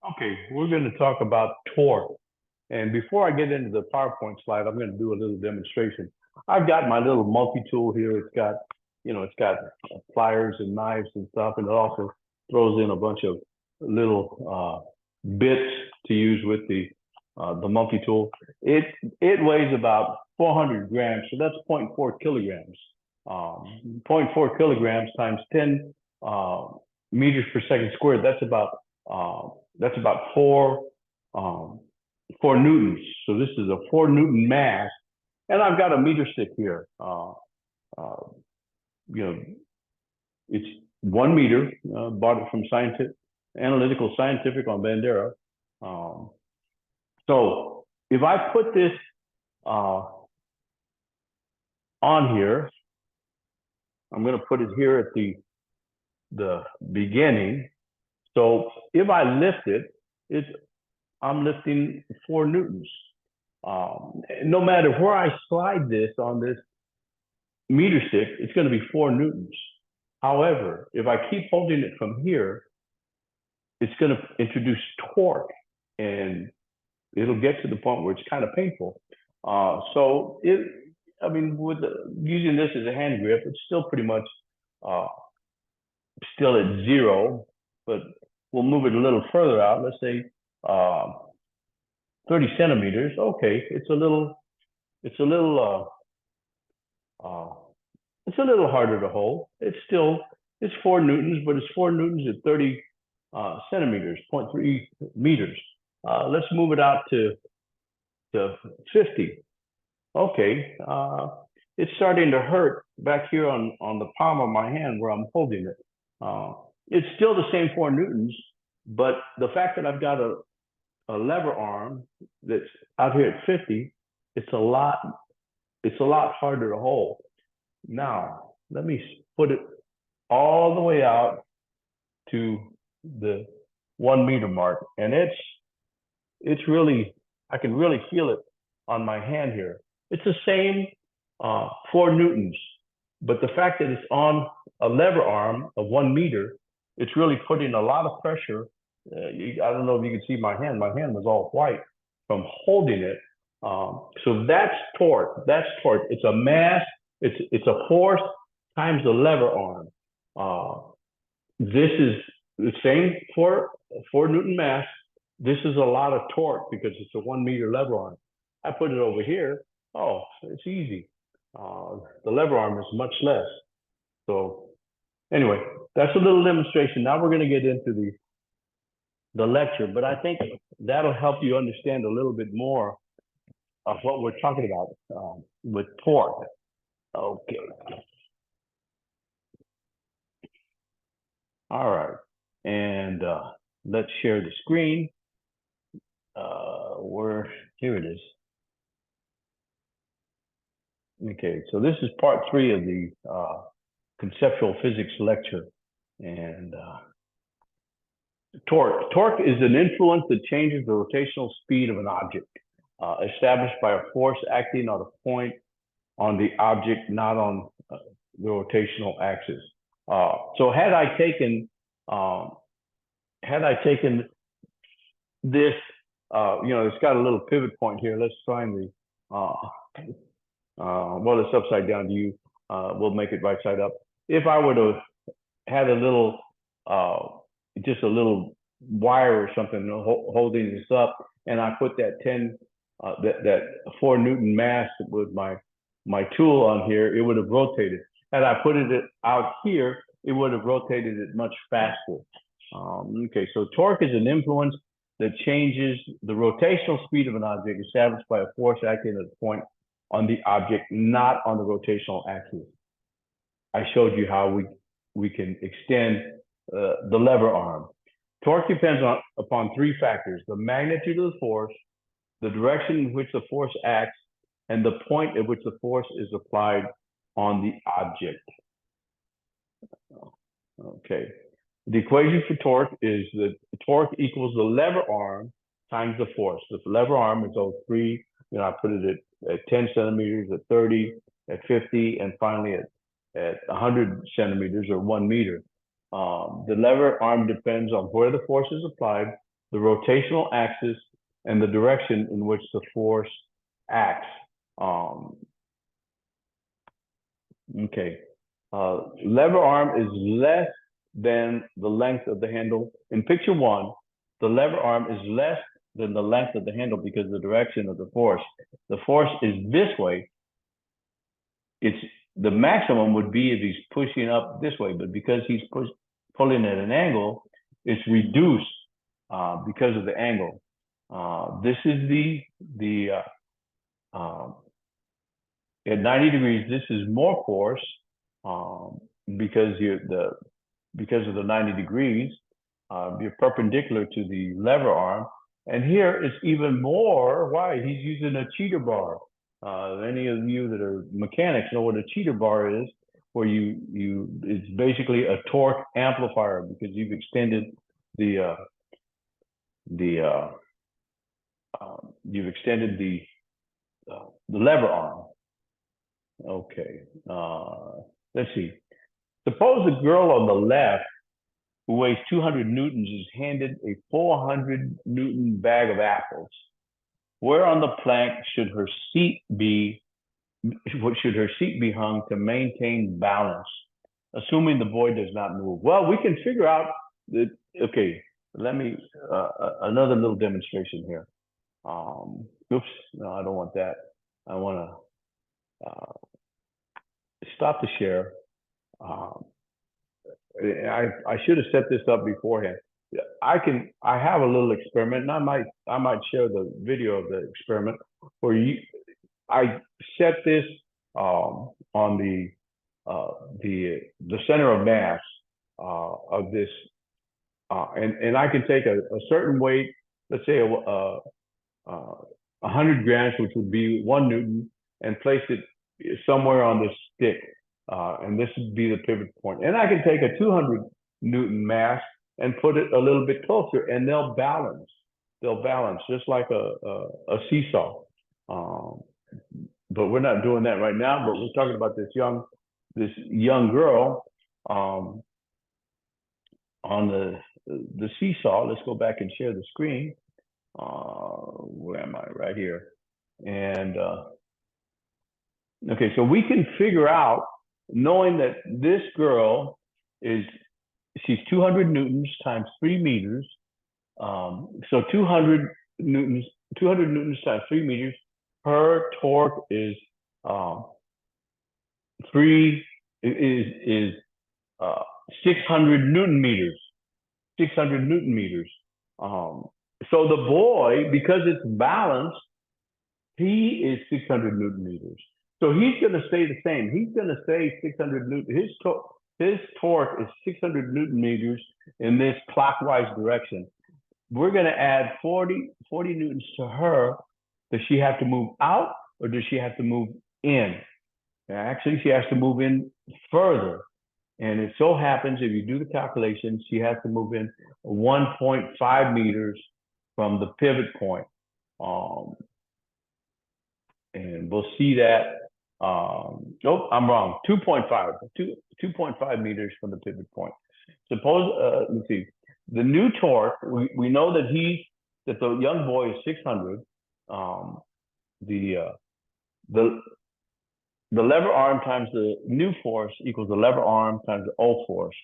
Okay, we're going to talk about torque. And before I get into the PowerPoint slide, I'm going to do a little demonstration. I've got my little multi-tool here. It's got pliers and knives and stuff, and it also throws in a bunch of little bits to use with the multi-tool. It weighs about 400 grams, so that's zero point 0.4 kilograms. 0.4 kilograms times 10 meters per second squared. That's about um, 4 newtons. So this is a 4 Newton mass, and I've got a meter stick here. Uh, you know, it's 1 meter. Bought it from Analytical Scientific on Bandera. Um, so if I put this uh, on here, I'm going to put it here at the beginning. So if I lift it, I'm lifting 4 newtons. No matter where I slide this on this meter stick, it's going to be 4 newtons. However, if I keep holding it from here, it's going to introduce torque, and it'll get to the point where it's kind of painful. With using this as a hand grip, it's still pretty much uh, still at zero, but we'll move it a little further out. Let's say uh, 30 centimeters. Okay, it's a little, uh, it's a little harder to hold. It's 4 newtons, but it's 4 newtons at 30 centimeters, 0.3 meters. Let's move it out to 50. Okay, it's starting to hurt back here on the palm of my hand where I'm holding it. It's still the same 4 newtons, but the fact that I've got a lever arm that's out here at 50, it's a lot harder to hold. Now, let me put it all the way out to the 1 meter mark, and it's really, I can really feel it on my hand here. It's the same 4 newtons, but the fact that it's on a lever arm of 1 meter, it's really putting a lot of pressure. I don't know if you can see my hand. My hand was all white from holding it. So that's torque. That's torque. It's a mass. It's a force times the lever arm. This is the same 4 Newton mass. This is a lot of torque because it's a 1 meter lever arm. I put it over here. Oh, it's easy. The lever arm is much less. So anyway, that's a little demonstration. Now we're going to get into the lecture, but I think that'll help you understand a little bit more of what we're talking about with torque. Okay. All right. And let's share the screen. Here it is. Okay, so this is part 3 of the conceptual physics lecture. And torque. Torque is an influence that changes the rotational speed of an object, established by a force acting on a point on the object, not on the rotational axis. So had I taken this, it's got a little pivot point here. Let's find the, well, it's upside down to you. We'll make it right side up. If I would have had just a little wire or something holding this up, and I put that 4 Newton mass with my tool on here, it would have rotated. Had I put it out here, it would have rotated it much faster. Okay, so torque is an influence that changes the rotational speed of an object established by a force acting at a point on the object, not on the rotational axis. I showed you how we can extend the lever arm. Torque depends upon 3 factors: the magnitude of the force, the direction in which the force acts, and the point at which the force is applied on the object. Okay. The equation for torque is that torque equals the lever arm times the force. The lever arm is 3, I put it at 10 centimeters, at 30, at 50, and finally at 100 centimeters or 1 meter. The lever arm depends on where the force is applied the rotational axis, and the direction in which the force acts. Okay. Lever arm is less than the length of the handle. In picture one, the lever arm is less than the length of the handle because of the direction of the force. The force is this way. It's the maximum would be if he's pushing up this way, but because he's pulling at an angle, it's reduced because of the angle. This is at 90 degrees. This is more force because because of the 90 degrees. You're perpendicular to the lever arm, and here it's even more. Why? He's using a cheater bar. Any of you that are mechanics know what a cheater bar is, where it's basically a torque amplifier because you've extended the lever arm. Okay, let's see. Suppose the girl on the left who weighs 200 newtons is handed a 400 Newton bag of apples. Where on the plank should her seat be hung to maintain balance, assuming the boy does not move? Well, we can figure out that. Okay, let me another little demonstration here. Oops, no, I don't want that. I want to stop the share. I should have set this up beforehand. I have a little experiment, and I might share the video of the experiment where I set this on the center of mass of this, and I can take a certain weight, let's say 100 grams, which would be 1 Newton, and place it somewhere on this stick. And this would be the pivot point. And I can take a 200 Newton mass and put it a little bit closer, and they'll balance. They'll balance just like a seesaw. But we're not doing that right now. But we're talking about this young girl on the seesaw. Let's go back and share the screen. Where am I? Right here. And okay, so we can figure out, knowing that this girl she's 200 newtons times 3 meters. So 200 newtons times 3 meters. Her torque is 600 Newton meters. 600 Newton meters. So the boy, because it's balanced, he is 600 Newton meters. So he's going to stay the same. He's going to stay 600 Newton. His torque is 600 Newton meters in this clockwise direction. We're going to add 40 newtons to her. Does she have to move out, or does she have to move in? Actually, she has to move in further. And it so happens, if you do the calculations, she has to move in 1.5 meters from the pivot point. And we'll see that. Nope, I'm wrong. 2.5 meters from the pivot point. Suppose, let's see, the new torque, we know that the young boy is 600. The lever arm times the new force equals the lever arm times the old force.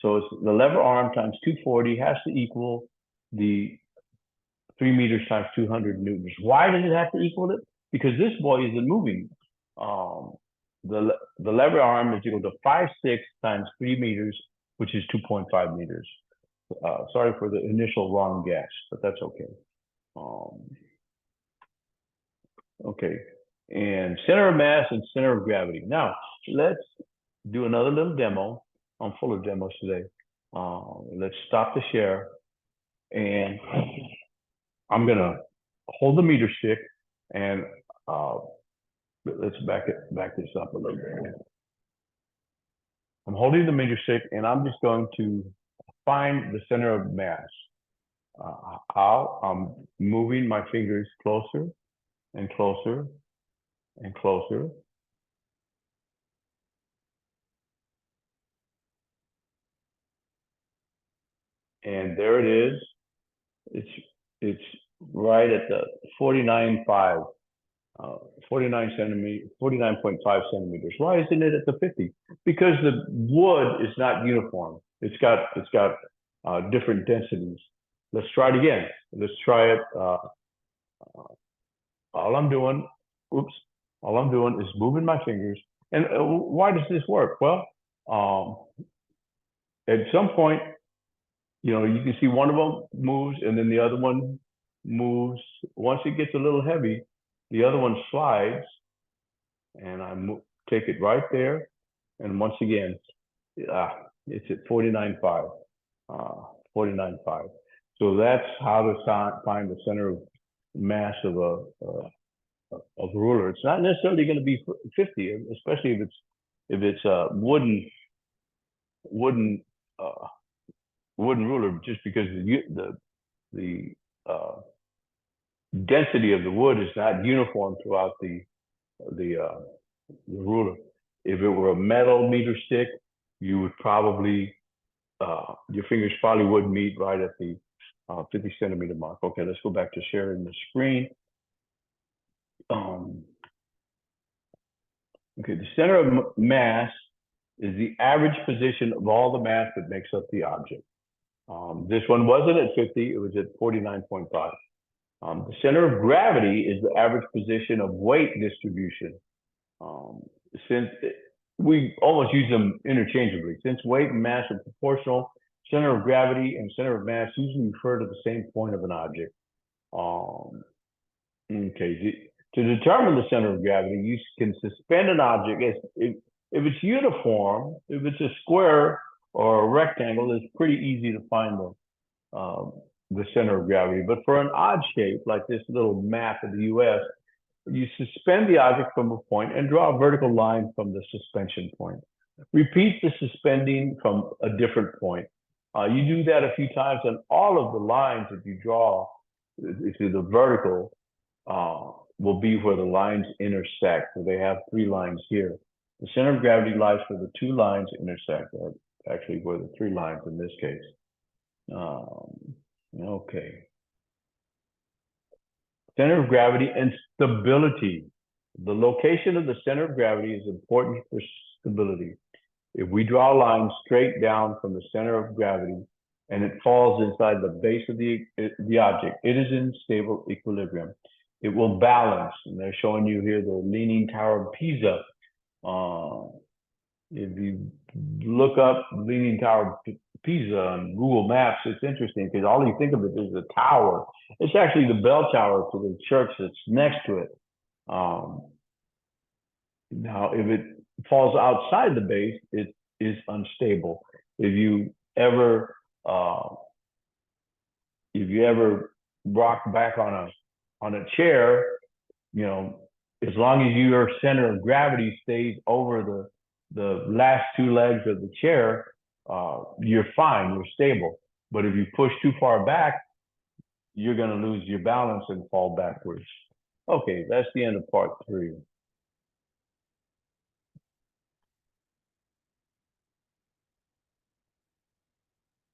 So it's the lever arm times 240 has to equal the 3 meters times 200 newtons. Why does it have to equal it? Because this boy isn't moving. The lever arm is equal to 5/6 times 3 meters, which is 2.5 meters. Sorry for the initial wrong guess, but that's okay. Okay, and center of mass and center of gravity. Now, let's do another little demo. I'm full of demos today. Let's stop the share, and I'm gonna hold the meter stick, and let's back this up a little bit. I'm holding the meter stick, and I'm just going to find the center of mass. I'm moving my fingers closer and closer and closer. And there it is. It's it's right at the 49.5, 49 centimeter, 49.5 centimeters. Why isn't it at the 50? Because the wood is not uniform. It's got different densities. Let's try it again. Let's try it. All I'm doing, oops, all I'm doing is moving my fingers. And why does this work? Well, um, at some point, you can see one of them moves and then the other one moves. Once it gets a little heavy, the other one slides and take it right there. And once again, it's at 49.5, 49.5. So that's how to find the center of mass of a ruler. It's not necessarily going to be 50, especially if it's a wooden uh, wooden ruler, just because the density of the wood is not uniform throughout the ruler. If it were a metal meter stick, you would probably your fingers probably would meet right at the 50 centimeter mark. Okay, let's go back to sharing the screen. Okay, the center of mass is the average position of all the mass that makes up the object. This one wasn't at 50, it was at 49.5. The center of gravity is the average position of weight distribution. Since we almost use them interchangeably, since weight and mass are proportional, center of gravity and center of mass usually refer to the same point of an object. Okay, to determine the center of gravity, you can suspend an object. If it's uniform, if it's a square or a rectangle, it's pretty easy to find the center of gravity. But for an odd shape, like this little map of the US, you suspend the object from a point and draw a vertical line from the suspension point. Repeat the suspending from a different point. You do that a few times, and all of the lines that you draw to the vertical will be where the lines intersect. So they have three lines here. The center of gravity lies where the two lines intersect, or actually where the three lines in this case. Okay. Center of gravity and stability. The location of the center of gravity is important for stability. If we draw a line straight down from the center of gravity and it falls inside the base of the object, it is in stable equilibrium. It will balance. And they're showing you here the Leaning Tower of Pisa. If you look up Leaning Tower of Pisa on Google Maps, it's interesting because all you think of it is the tower. It's actually the bell tower to the church that's next to it. Now, if it falls outside the base, it is unstable. If you ever rock back on a chair, as long as your center of gravity stays over the last two legs of the chair, you're fine, you're stable. But if you push too far back, you're going to lose your balance and fall backwards. Okay, that's the end of part 3.